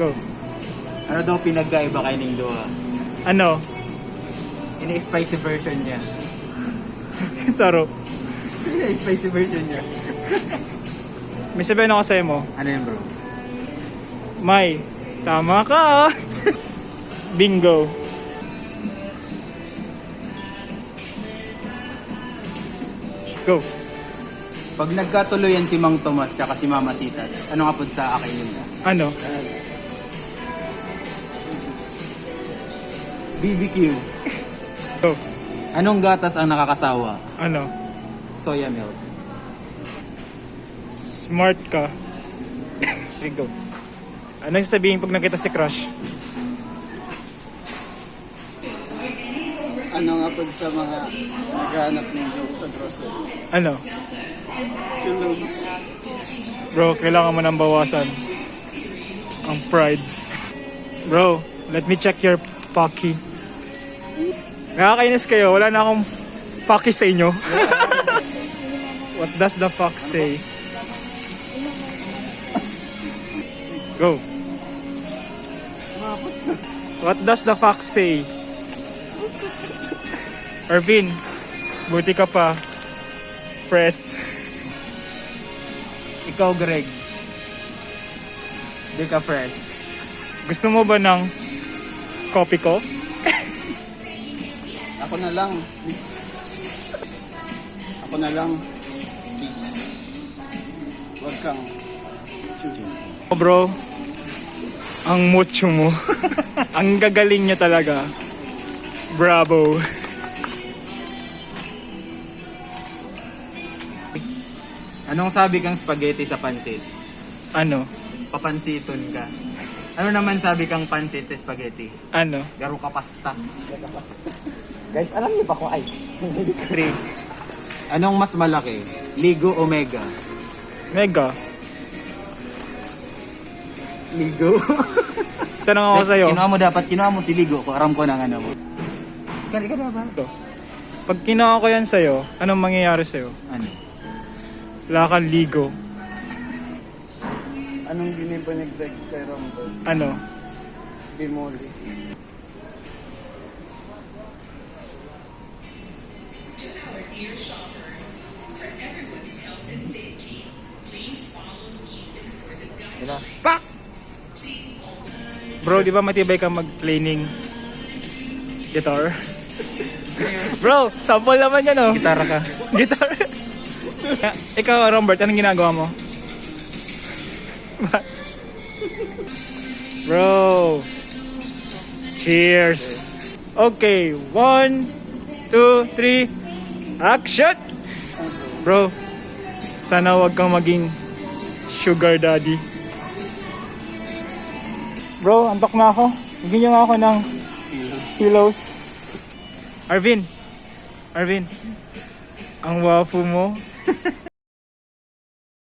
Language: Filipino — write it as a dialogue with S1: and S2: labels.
S1: Go.
S2: Ano daw pinagkaiba kay Ning Duha?
S1: Ano?
S2: Ina-spicy version niya.
S1: Saro.
S2: Ina-spicy version niya.
S1: May sabihin ako sa'yo mo.
S2: Ano yun, bro?
S1: May, tama ka. Bingo. Go.
S2: Pag nagkatuloyan si Mang Tomas tsaka si Mama Sitas, ano nga po sa akainin niya?
S1: Ano?
S2: BBQ.
S1: Go.
S2: Anong gatas ang nakakasawa?
S1: Ano?
S2: Soya milk.
S1: Smart ka. Go. Ano yung sasabihin pag nakita si Crush?
S3: Ano nga po sa mga naghahanap ng joke sa grocery?
S1: Ano?
S3: Chulungs.
S1: Bro, kailangan mo nang bawasan ang pride. Bro, let me check your Pocky. Nakakainis kayo, wala na akong Pocky sa inyo. What does the fox says? Go. What does the fox say? Ervin, buti ka pa. Press.
S2: Ikaw, Greg. Di ka fresh.
S1: Gusto mo ba ng copy ko?
S3: Ako na lang, please. Ako na lang, please. Huwag kang choose.
S1: Oh, bro, ang mucho mo. Ang gagaling niya talaga. Bravo.
S2: Anong sabi kang spaghetti sa pansit?
S1: Ano?
S2: Papansiton ka. Ano naman sabi kang pansit sa spaghetti?
S1: Ano?
S2: Garo ka pasta. Guys, alam niyo ba kung ay?
S1: 3.
S2: Anong mas malaki? Ligo o Mega?
S1: Mega.
S2: Ligo.
S1: Tanong ako sa'yo.
S2: Kinuha mo si Ligo. Kung aram ko ng ano mo. Ika na ba?
S1: Ito. Pag kinuha ko yan sa'yo, anong mangyayari sa'yo?
S2: Ano?
S1: Wala kang ligo.
S3: Anong ginibanigdag kay Rambo?
S1: Ano?
S3: Bimoli.
S1: Pak! Bro, di ba matibay kang mag-playing guitar? Bro, sample naman yan oh.
S2: Gitara ka.
S1: Guitar. Ikaw, Robert, anong ginagawa mo? Bro. Cheers. Okay, 1, 2, 3, action! Bro, sana wag kang maging sugar daddy. Bro, antok na ako. Bigyan niyo nga ako ng pillows. Arvin, ang wafu mo.